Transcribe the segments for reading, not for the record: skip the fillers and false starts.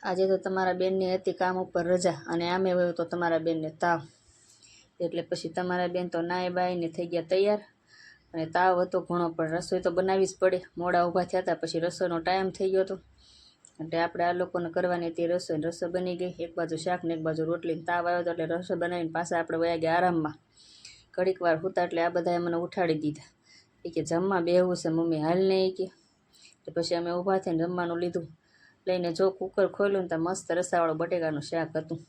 આજે તો તમારા બેનની હતી કામ ઉપર રજા અને આમે વયો તો તમારા બેનને તાવ, એટલે પછી તમારા બેન તો નાય બાઈને થઈ ગયા તૈયાર અને તાવ હતો ઘણો, પણ રસોઈ તો બનાવવી જ પડે. મોડા ઊભા થયા હતા, પછી રસોઈનો ટાઈમ થઈ ગયો હતો એટલે આપણે આ લોકોને કરવાની હતી રસોઈ બની ગઈ. એક બાજુ શાક ને એક બાજુ રોટલી. તાવ આવ્યો હતો એટલે રસોઈ બનાવીને પાછા આપણે વયા ગયા આરામમાં. ઘડીક વાર હુતા એટલે આ બધાએ મને ઉઠાડી દીધા. એ કે જમવા બેહવું છે મમ્મી, હાલ નહીં કે. પછી અમે ઊભા થઈને જમવાનું લીધું. લઈને જો કુકર ખોલ્યું ને તો મસ્ત રસાવાળું બટેકાનું શાક હતું.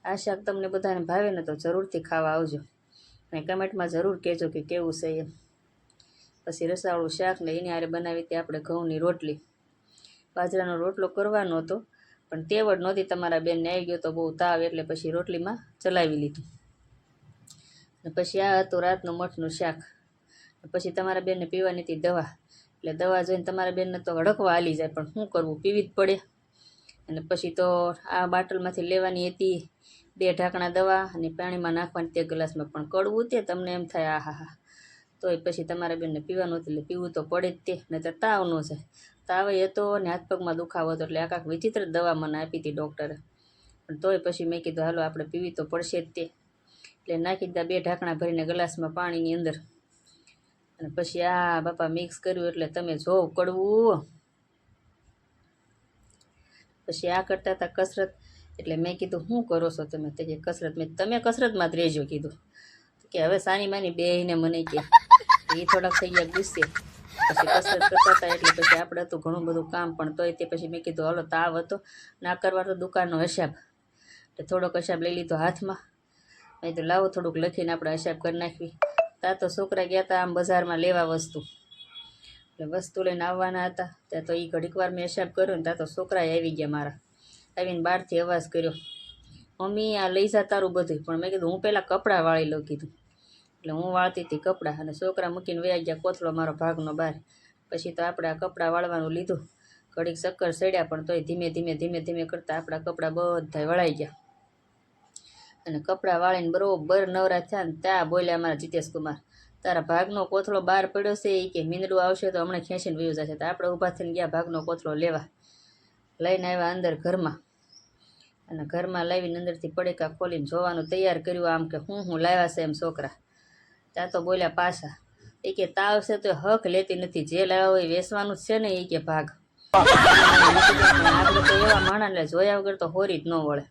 આ શાક તમને બધાને ભાવે ને તો જરૂરથી ખાવા આવજો અને કમેન્ટમાં જરૂર કહેજો કે કેવું છે એમ. પછી રસાવાળું શાક ને એની હારે બનાવી હતી આપણે ઘઉંની રોટલી. બાજરાનો રોટલો કરવાનો હતો પણ તેવડ નહોતી. તમારા બેનને આવી ગયો તો બહુ તાવ, એટલે પછી રોટલીમાં ચલાવી લીધું. અને પછી આ હતું રાતનું મઠનું શાક. પછી તમારા બેનને પીવાની હતી દવા, એટલે દવા જોઈને તમારા બેનને તો હડકવા હાલી જાય, પણ શું કરવું, પીવી જ પડે. અને પછી તો આ બાટલમાંથી લેવાની હતી 2 ઢાંકણા દવા અને પાણીમાં નાખવાની તે ગ્લાસમાં, પણ કડવું તે તમને એમ થાય આ હા. તોય પછી તમારા બેનને પીવાનું હતું એટલે પીવું તો પડે જ તે, નહીંતર તાવ ન જાય. તાવ હતો અને હાથ પગમાં દુખાવો હતો, એટલે આકાક વિચિત્ર દવા મને આપી હતી ડૉક્ટરે. પણ તોય પછી મેં કીધું હાલો આપણે પીવી તો પડશે જ તે, એટલે નાખી દીધા 2 ઢાંકણા ભરીને ગ્લાસમાં પાણીની અંદર. અને પછી આ બાપા મિક્સ કર્યું એટલે તમે જોવ કડવું. પછી આ કરતા હતા કસરત, એટલે મેં કીધું શું કરો છો તમે? તે કે કસરત. તમે કસરતમાં જ રહેજો કીધું. કે હવે સાની માની બેહીને મને કે એ થોડાક થઈ ગયા ગુસ્સે. પછી કસરત કરતા હતા એટલે પછી આપણે હતું ઘણું બધું કામ, પણ તોય તે પછી મેં કીધું હાલો તાવ હતો ના કરવા તો દુકાનનો હિસાબ, એટલે થોડોક હિસાબ લઈ લીધો હાથમાં. મેં તો લાવો થોડુંક લખીને આપણે હિસાબ કરી નાખવી. ત્યાં તો છોકરા ગયા હતા આમ બજારમાં લેવા વસ્તુ, એટલે વસ્તુ લઈને આવવાના હતા. ત્યાં તો એ ઘડીક વાર મેં હિસાબ કર્યો ને ત્યાં તો છોકરાએ આવી ગયા મારા. આવીને બહારથી અવાજ કર્યો, મમ્મી આ લઈ જા તારું બધું. પણ મેં કીધું હું પહેલાં કપડાં વાળી લઉં કીધું. એટલે હું વાળતી હતી કપડાં અને છોકરા મૂકીને વયા ગયા કોથળો મારો ભાગનો બહાર. પછી તો આપણે આ કપડાં વાળવાનું લીધું. ઘડીક ચક્કર ચડ્યા, પણ તોય ધીમે ધીમે કરતાં આપણા કપડાં બધા વળાઈ ગયા. અને કપડાં વાળીને બરોબર નવરા થયા ને ત્યાં બોલ્યા અમારા જીતેશ કુમાર, તારા ભાગનો કોથળો બહાર પડ્યો છે. એ કે મીંદડું આવશે તો હમણાં ખેંચીને વયું જશે. તો આપણે ઊભા થઈને ગયા ભાગનો કોથળો લેવા. લઈને આવ્યા અંદર ઘરમાં, અને ઘરમાં લાવીને અંદરથી પડીકા ખોલીને જોવાનું તૈયાર કર્યું આમ કે હું લાવ્યા છે એમ છોકરા. ત્યાં તો બોલ્યા પાછા, એ કે તાવ છે તો હક લેતી નથી, જે લાવ્યા હોય વેચવાનું જ છે ને. એ કે ભાગ આપણે તો એવા માણસને જોયા વગર તો હોરી જ ન વળે.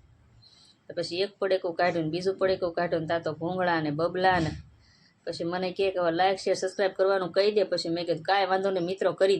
તો પછી એક પડીકું કાઢ્યું ને બીજું પડીકું કાઢ્યું ને ત્યાં તો ભૂંગળા ને બબલા ને. પછી મને કે લાઈક શેર સબસ્ક્રાઈબ કરવાનું કહી દે. પછી મેં કીધું કાંઈ વાંધો નહીં મિત્રો, કરી